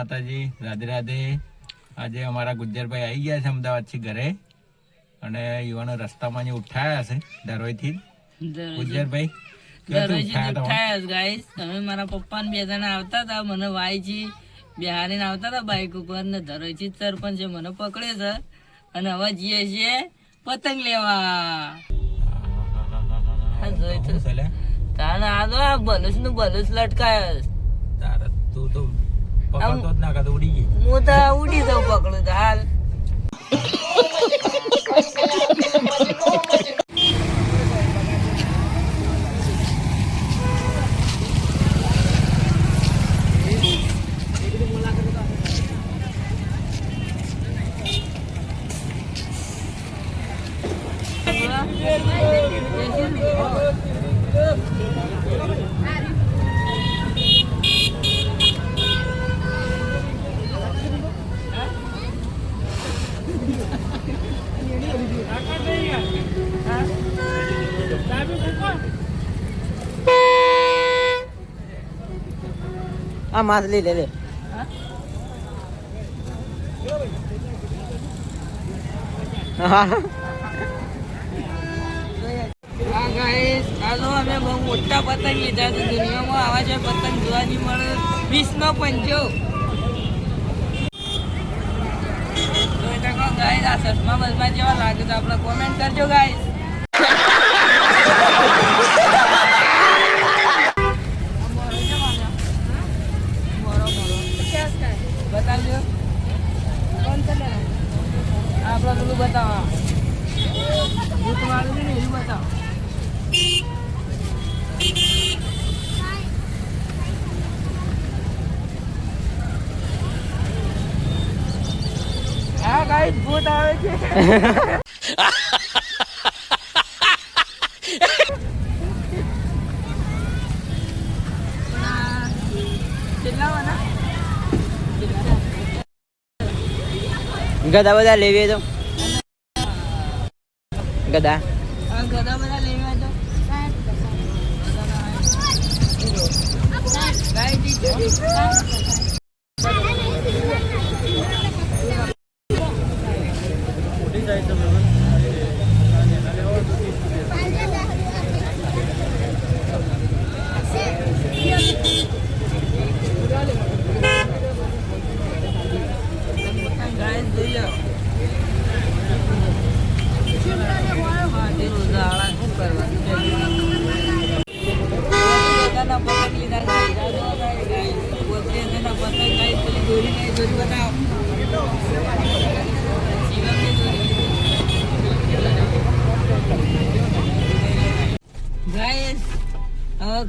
માતાજી, રાધે રાધે. આજે અમારા ગુજ્જરભાઈ આવી ગયા છે અમદાવાદથી ઘરે અને યુવાનો રસ્તામાં ઉઠાયા છે દરોઈથી. ગુજ્જરભાઈ અમે મારા પપ્પા બે જણા આવતા હતા, મને વાઈજી બિહારીને આવતા હતા બાઈક ઉપર ને ધરોઈથી સરપંચ મને પકડે છે અને હવે જઈએ છીએ પતંગ લેવા. તારે આ બલુસ નું બલુસ લટકાયો તારે તું તો પકડતો જ ના કાતો ઉડી ગઈ. હું તો ઉડી જાઉં પકડું તો હાલ. આ માછલી લે લે. અમે બહુ મોટા પતંગ લીધા છે. દુનિયામાં આવા છે પતંગ જોવા નહીં મળે. 20નો પંચો. ગાઈસ આ ચશ્મા બસમાં જેવા લાગે તો આપણે કોમેન્ટ કરજો ગાઈસ. બતાવજો આપડે પેલું બતાવો ભૂત મારું ને એવું બતાવો. હા ગાઈસ ભૂત આવે છે. ગદા બધા લેવી તો ગદા ગદા બધા લેવા તો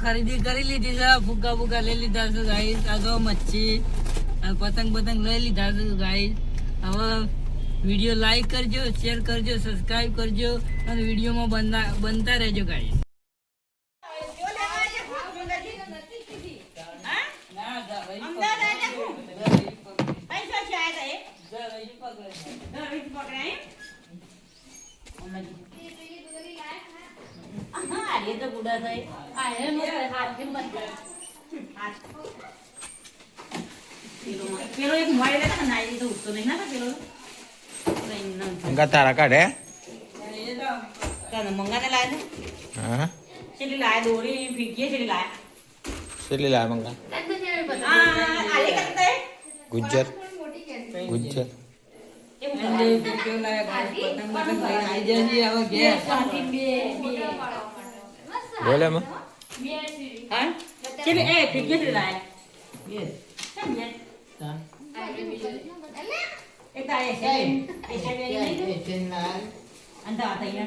ખરીદી કરી લીધી છે. ફૂકા ફૂકા લઈ લીધા છે ગાઈસ. આ તો મચ્છી પતંગ પતંગ લઈ લીધા છે ગાઈસ. હવે વિડીયો લાઈક કરજો, શેર કરજો, સબસ્ક્રાઈબ કરજો અને વિડીયોમાં બનતા રહેજો ગાઈસ. ये तो बुढ़ा था आए हाथ के मत हाथ पेलो एक मोबाइल है ना ये तो उसको नहीं ना पेलो અંગા તારા કાઢે ये तो क्या मंगा ने लाए थे હા चली लाए दोरी फीकी चली लाए કેટલી લાવે મંગા आले करते हैं ગુજ્જર ગુજ્જર क्यों लाया पतंग पतंग भाई आई जल्दी आओ गया બોલે માં हां चले ए फीकी चली लाए ये सब ये एक आए ऐसे ऐसे अंदर आता है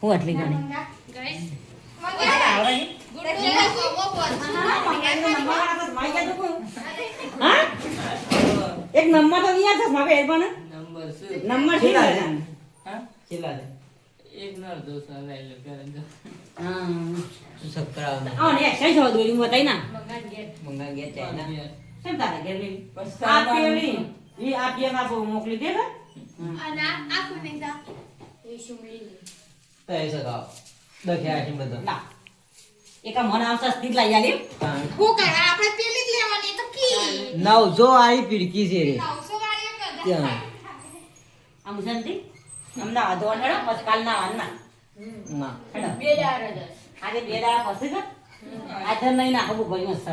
હું આટલી ગણી એક નંબર તો અહીંયા છે મારે પણ નંબર છે હા ચલા દે એક નર દો સાલ લઈ લે કરે હા સબસ્ક્રાઇબ આ ને એક્સરસાઇઝ હો દોરી મતાઈ ના મંગા ગયા ચાઇના કેમ તારે ઘેર ગઈ? આ પેલી ઈ આ બે માં બહુ મોકલી દે ને તો એ સગા દખ્યા છે બધો લા એક આ મન આવશે સ્ટીક લઈ આલી નવ જો આઈ પીડકી છે રે ત્યાં આમ શાંતિ અમદાવાદ ધોણ હેડો પછી કાલ ના વારના ના હેડો આજે 2 દાડા પછી કે આજે નહીં નાખવું ભાઈ મસ્ત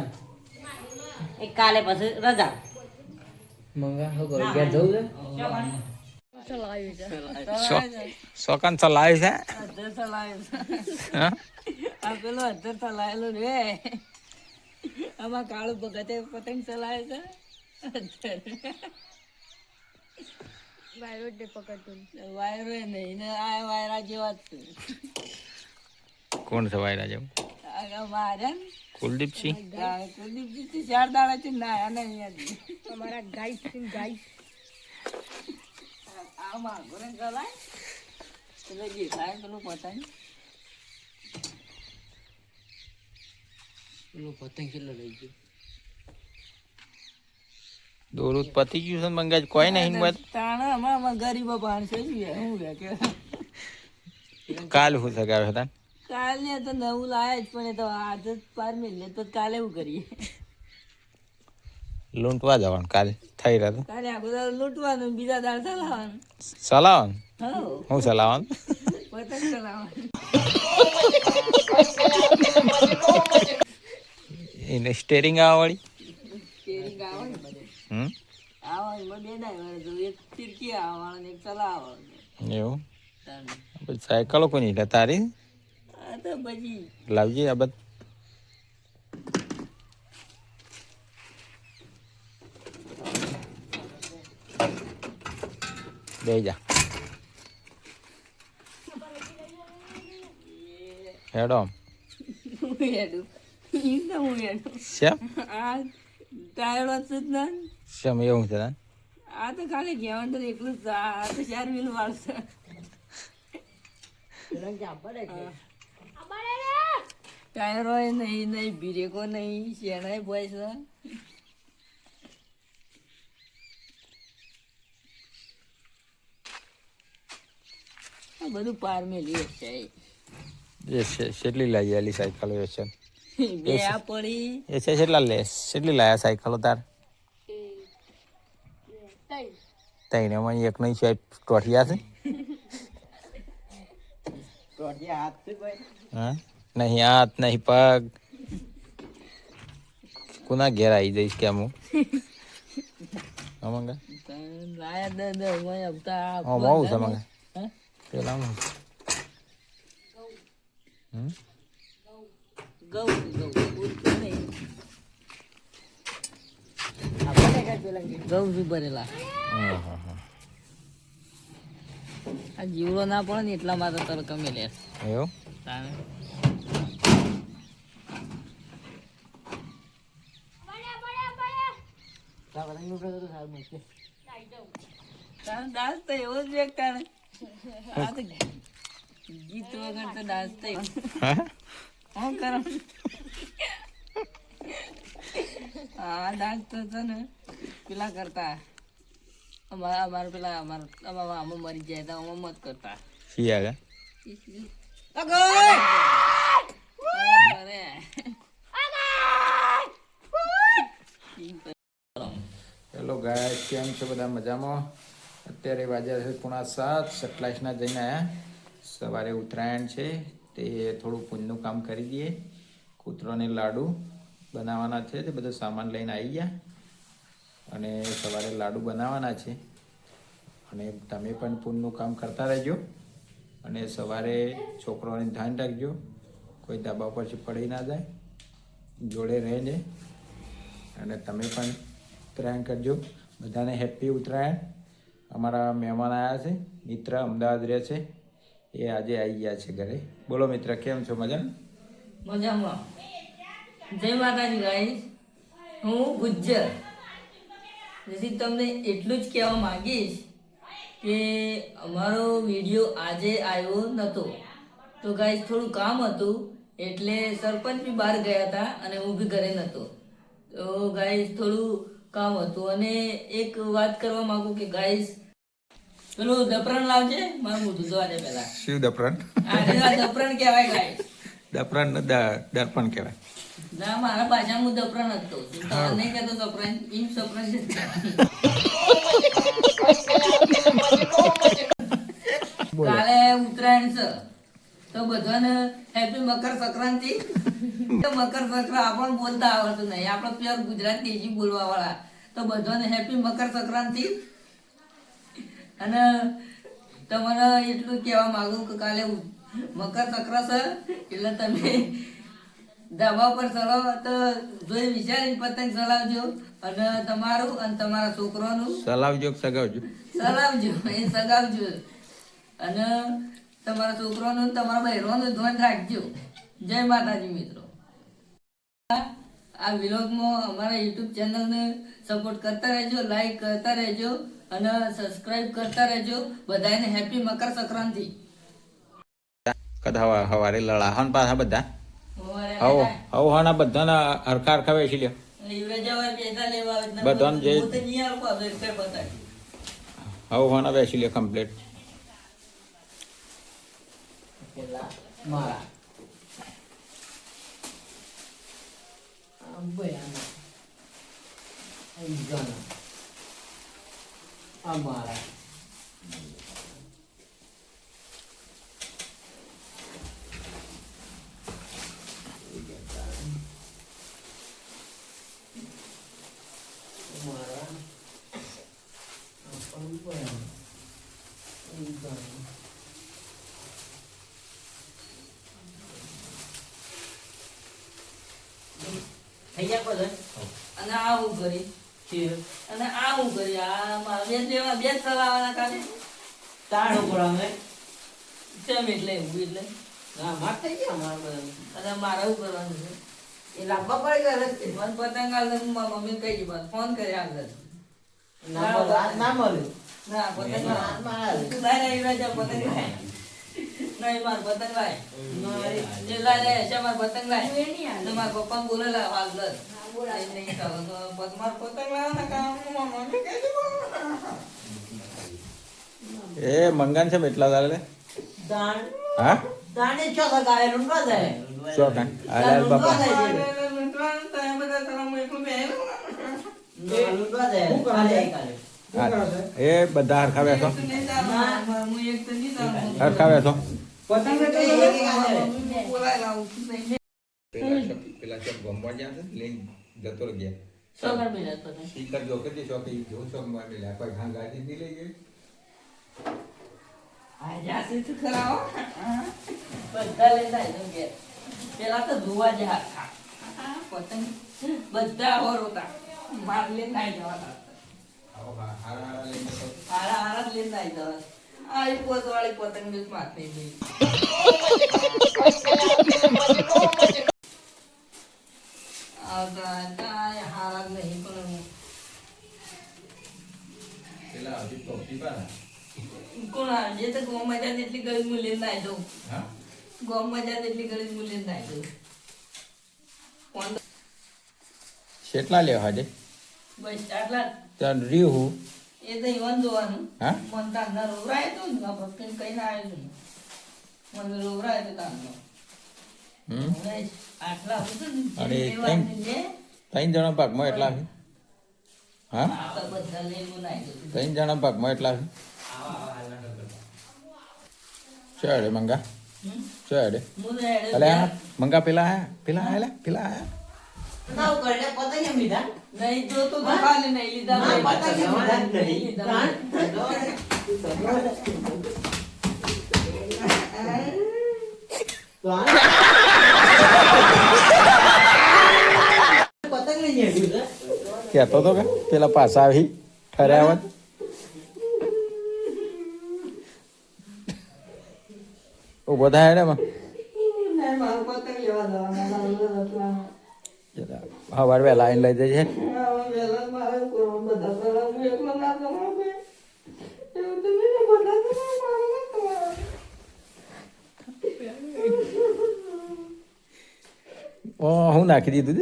એક કાલે પછી રજા મંગા હો ગયો ઘેર જવું છે શોકન ચલાવ્યું છે અધર ચલાવ્યું છે. હા? આ પેલો અધર ચલાવેલો રે આમાં કાળું ભગતે પતંગ ચલાવે છે વાયરો નહીં ને આ વાયરા જેવા જ છે. કોણ છે વાયરા જેવું? આ મારે ને કુલદીપસિંહ. કુલદીપજી 4 દાડાથી નાયા ને અહીંયાથી. આ માગો ને ચલાય એટલે દેખાય પેલું પતંગ પેલો પતંગ કેટલો લઈ ગયો દોરું પતી ગયું છે મંગાજ કોઈ નહીં બસ તાણે અમારા ગરીબો માણસો છીએ હું કે કાલ હું સગાવ્યો હતા કાલે તો નવું લાયા જ પણ એ તો આજ જ પાર મિલે તો કાલે એવું કરીએ લૂંટવા જવાનું કાલ થઈ રહ્યું કાલે આખું દાડો લૂંટવાનું બીજા દાડ ચલાવવાનું ચલાવવાનું હો હું ચલાવવાનું પતંગ ચલાવવાનું એને સ્ટેરિંગ આવવાળી સ્ટેરિંગ આવે ને બધે હમ આવે એમાં 2 ડ્રાઈવર તો એક ફિરકી આવવાનું ને એક ચલાવવાનું એવું તાણે. પછી સાયકલો કોની એટલે તારી આ તો પછી લાવજે આ બધ બે જા હેડો આમ. હું હેડું ઈ તો હું હેડું શ્યામ આ ટાયર જ ના શ્યામ એવું છે આ તો ખાલી કહેવાનું તો એકલું જ આ તો 4 વ્હીલ વાળશે ટાયરો નહીં નહીં બ્રેકો નહીં શેણાય પૈસા આ બધું પાર મેલી છે એ કેટલી લાવી આલી સાયકલો એ છે બે આ પડી એ છે કેટલા લે કેટલી લાયા સાયકલો તાર તઈને એમાં એક નહીં છે ટોઠિયા છે ટોટિયા હાથ થી ભાઈ હા નહીં હાથ નહીં પગ કોના ઘેર આવી જઈશ કેમ હું મંગા લાયા દ હપ્તા બહુ છે મંગા પેલા ગૌ શું ભરેલા આ જીવડો ના પડે ને એટલા માટે તરકમે લે એવું તાણે ડાન્સ તો એવો જ એક તાણે આ તો ગીત વગર તો ડાન્સ તો હું કરો હા ડાન્સ તો છે ને પેલા કરતા અમારે પેલા આમાં મરી જાય તો આમાં મત કરતા શિયા હેલો ગાય કેમ છો બધા મજામાં અત્યારે વાગ્યા છે 6:45 સટલાઈસના જઈને આવ્યા સવારે ઉત્તરાયણ છે તે થોડું પૂનનું કામ કરી દઈએ કૂતરોને લાડુ બનાવવાના છે તે બધો સામાન લઈને આવી ગયા અને સવારે લાડુ બનાવવાના છે અને તમે પણ પૂનનું કામ કરતા રહેજો અને સવારે છોકરાઓને ધ્યાન રાખજો કોઈ ધાબા પરથી પડી ના જાય જોડે રહેજે અને તમે પણ ઉત્તરાયણ કરજો બધાને હેપી ઉત્તરાયણ અમારા મહેમાન આવ્યા છે મિત્ર અમદાવાદ રહે છે એ આજે આવી ગયા છે ઘરે બોલો મિત્ર કેમ છો મજામાં જય માતાજી ગાઈસ હું ગુજ્જર જેથી તમને એટલું જ કહેવા માંગીશ કે અમારો વિડીયો આજે આવ્યો નહોતો તો ગાઈસ થોડું કામ હતું એટલે સરપંચ બી બહાર ગયા હતા અને હું બી ઘરે નહોતો તો ગાઈસ થોડું કામ હતું અને એક વાત કરવા માંગુ કે ગાઈસ પેલું દપરણ લાવજે મારું મોઢું ધોવા દે પહેલા. શિવ દપરણ આ દપરણ કહેવાય ગાઈસ. દપરણ ને દર્પણ કહેવાય. ના મારા પાછા હું દપરણ જ કહું છું. તમે નહીં કહેતો દપરણ, એમ સપરણ છે. કાલે ઉત્તરાયણ છે તો બધાને હેપી મકર સંક્રાંતિ. તો મકર સંક્રાંતિ આપણને બોલતા આવડતું નહીં, આપણે પ્યોર ગુજરાત દેશી બોલવા વાળા. તો બધાને હેપી મકર સંક્રાંતિ. અને તમારે એટલું કહેવા માંગુ કે કાલે મકર સંક્રાંતિ છે એટલે તમે ધાબા પર ચડો તો જોઈ વિચારીને પતંગ ચલાવજો. અને તમારું અને તમારા છોકરાનું ચલાવજો કે સગાવજો? ચલાવજો, એ સગાવજો. અને તમારા છોકરાનું તમારા બહેરોનું ધ્યાન રાખજો. જય માતાજી મિત્રો. આ વિલોગમાં અમારા યુટ્યુબ ચેનલને સપોર્ટ કરતા રહેજો, લાઈક કરતા રહેજો અને સબસ્ક્રાઇબ કરતા રહેજો. બધાને હેપી મકર સંક્રાંતિ. કદા હવારે લડાહન પાછા બધા સવારે હવ હવ હાના બધાના હરખા હરખા વેચી લ્યો. લીવરેજ આવે, પૈસા લેવા આવે. બધાને જે- હું તો નહીં આવું, આ વેરફેર બતાવી. હવ હાના વેચી લ્યો કમ્પ્લીટ. પેલા મારા આ બયાના આ ઈજાના આ મારા મારા આ પણ બયાના ઈજાના થઈ ગયા બધા અને આ હું કરી અને આ હું કરી આ મારા બે લેવા બે જ ચલાવવાના કાલે. તાણ ઉપર અમે કેમ એટલે એવું એટલે ના માર થઈ ગયા માર બધા અને મારે શું કરવાનું છે? એ લાંબા પડી ગયા રસ્તે મને પતંગ હાલ હું મારા મમ્મીને કહી દીધું, ફોન કરી આગળ. ના મળે આજ ના મળ્યું ના પતંગ લાય. આજ મારે તું લાય ને એવડા જા પતંગ લાય. નહીં માર પતંગ લાય. જે લાય લે છે માર પતંગ લાય. તો મારા પપ્પા બોલે લાય આગળ. નહીં ચાલો તો માર પતંગ લાવવાના કામ મારા મમ્મી કહી દીધું. એ મંગાન છે એટલા તારે દાણ હા દાણે ચો લગાવે લૂંટવા જાય શું કાંઈ હાલ બાપા લૂંટવા જાય કાલે કાલે હા. એ બધા હરખા બેસો હરખા બેસો. પેલા ચોક ગમવા ગયા છે લઈને જતો ગયા સ્પીકર જો કે જો કે જો ચોક માં પેલા કોઈ ઘાં ગાડી નહીં લઈ ગઈ. પેલા તો ધોવા જ હતા પતંગ બધા હોતા માર લઈને નાઈ જવાના. આવો હારા હારા લઈને જતો. હારા હારા જ લઈને નાઈ જવાના. આ એક પોતવાળી પતંગ જ માથે ગઈ. હારા જ નહીં પણ પેલા હજી ટોપી પાના કોણ જે તો ગોમાં જાય એટલી ગળી હું લઈને નાઈ દઉં. હા ગોમાં જાય એટલી ગળી હું લઈને નાઈ દઉં. કેટલા લેવા હજે બસ આટલા ત્યાં રીહું એ તો ઈવન જોવાનું. હા મને તારના રોવરાય તો ને ભક્તિને કહીને આવ્યો છું. મને રોવરાય તો તારનો. હમ હવે આટલા હતું ને અને જે લેવાની લે. ત્રણ જણા ભાગમાં એટલા છે હા આ તો બધા લઈને હું નાઈ દઉં. ત્રણ જણા ભાગમાં એટલા છે ચડે મંગા હમ? ચડે હું ને હેડે અલે આ મંગા પેલા આયા પેલા આયા ના કરે પતંગ એમ લીધા નહીં જોતો તો ખાલી નહીં લીધા. ના ભાઈ. પતંગ એમ લીધા નહીં લીધા. પતંગ લઈ આવ્યું કહેતો તો કે પેલા પાછા આવી ઠર્યા ઉભો થાય ને નહીં, મારું પતંગ લેવા જવાના. સવાર વહેલા આવીને લઈ જજે. વહેલા મારે કરવા બધા કરવા હું એકલો ના કરવા બે. એવું તો નહીં ને બધા કરવા મારે ના કરવા. હું નાખી દીધું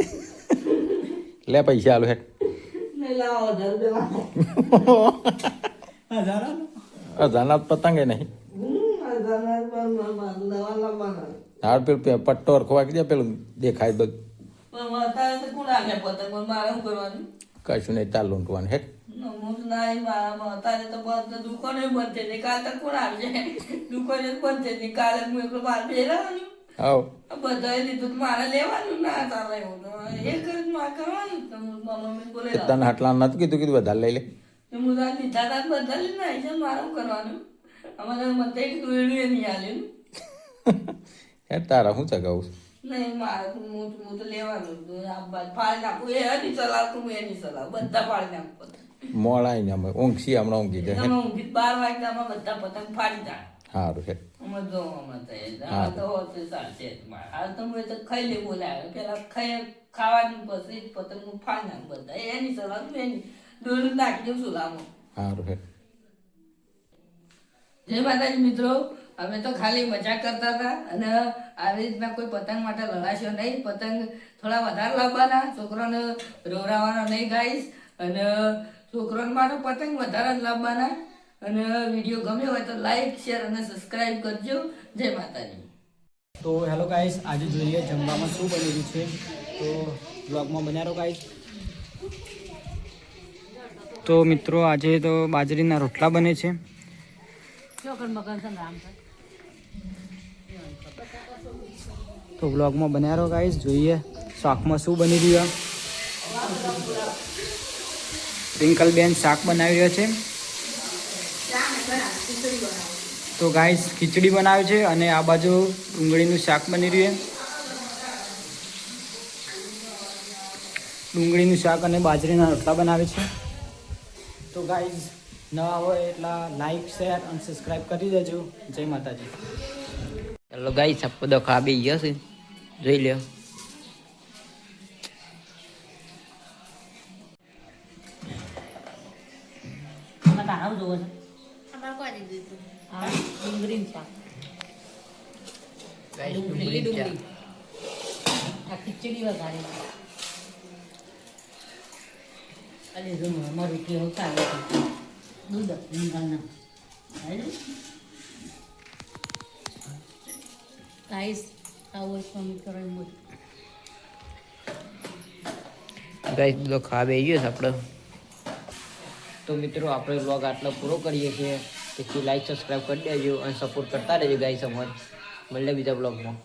લે પૈસા આલો હેઠ નહીં લાવો હજાર દેવાના. હજારાનું? હજારના પતંગે નહીં હજારના પણ દવા લાવવાના. હાર પેલું પટ્ટો અરખો વાગી દે પેલું દેખાય બધું પણ અત્યારે તો કોણ આલે પતંગ પણ મારે શું કરવાનું કશું નહીં તાર લૂંટવાનું હેઠ હું તો ના મારામાં અત્યારે તો બધા દુકાને બંધ થઈ ગઈ કાલે તો કોણ આવશે દુકાને જ બંધ થઈ ગઈ કાલે હું એકલો બહાર બેરાવાનું આવ બધાએ લીધું તો મારે લેવાનું ના ચાલે એવું તો એ કરી મારે કરવાનું તો મમ્મી બોલે તને આટલા નથી કીધું વધારે લઈ લે હું તો લીધા તા બધા લઈને આવી છે મારે શું કરવાનું અમારે મતે એક દોયડું એ નહીં આલ્યું હેઠ તારા શું ચગાવું નહીં મારે તો હું તો લેવાનું તો આ ફાળી નાખું એ નહીં ચલાવતું હું એ નહીં ચલાવું બધા ફાળી નાખું મોડા આવીને અમે ઊંઘી હમણાં ઊંઘી જાય તમે ઊંઘી 12 વાગ્યામાં બધા પતંગ ફાડી જાય સારું હેઠ અમે જો અમે તો ચાલશે હાલ તો હું તો ખાઈ લે બોલાવે પેલા ખાવાની પછી પતંગ હું ફાડી નાખું બધા એની ચલાવતું એની દોડું નાખી દઉં ચૂલામાં સારું હેઠ જય માતાજી મિત્રો અમે તો ખાલી મજા કરતા હતા અને આવી રીતના કોઈ પતંગ માટે લડાશો નહીં પતંગ થોડા વધારે લાવવાના છોકરાને રોવરાવાના નહીં ગાઈશ અને છોકરાને માટે પતંગ વધારે જ લાવવાના અને વિડીયો ગમ્યો હોય તો લાઈક શેર અને સબસ્ક્રાઈબ કરજો જય માતાજી તો હેલો ગાઈસ આજે જોઈએ જમવામાં શું બનેલું છે તો બ્લોગમાં બન્યા રહો ગાઈસ. તો મિત્રો આજે તો બાજરીના રોટલા બને છે. તો બ્લોગમાં બન્યા રહો ગાઈસ જોઈએ શાકમાં શું બની રહ્યું. રિંકલબેન શાક બનાવી રહ્યા છે. તો ગાઈસ ખીચડી બનાવે છે અને આ બાજુ ડુંગળીનું શાક બની રહ્યું છે. ડુંગળીનું શાક અને બાજરીના રોટલા બનાવે છે. તો ગાઈસ નવા હોય એટલા લાઈક શેર અને સબસ્ક્રાઈબ કરી દેજો. જય માતાજી. ચલો ગાઈસ આપ બધો ખા બી ગયો છે જોઈ લ્યો. આમાં તારાઓ જોવો છે હા ડુંગળીનું શાક ડુંગળી આ ખીચડી વઘારી અરે જો મારું રોટલી હું ખાવે છે દૂધ રીંગણના ગાઈસ આવો સ્વામી કરો એમ બોલ ગાઈસ બધો ખા બી ગયો છે આપણો. તો મિત્રો આપણે બ્લોગ આટલો પૂરો કરીએ છીએ. તેથી લાઈક સબસ્ક્રાઈબ કરી દેજો અને સપોર્ટ કરતા રહેજો ગાઈસ. અમારે મળીએ બીજા બ્લોગમાં.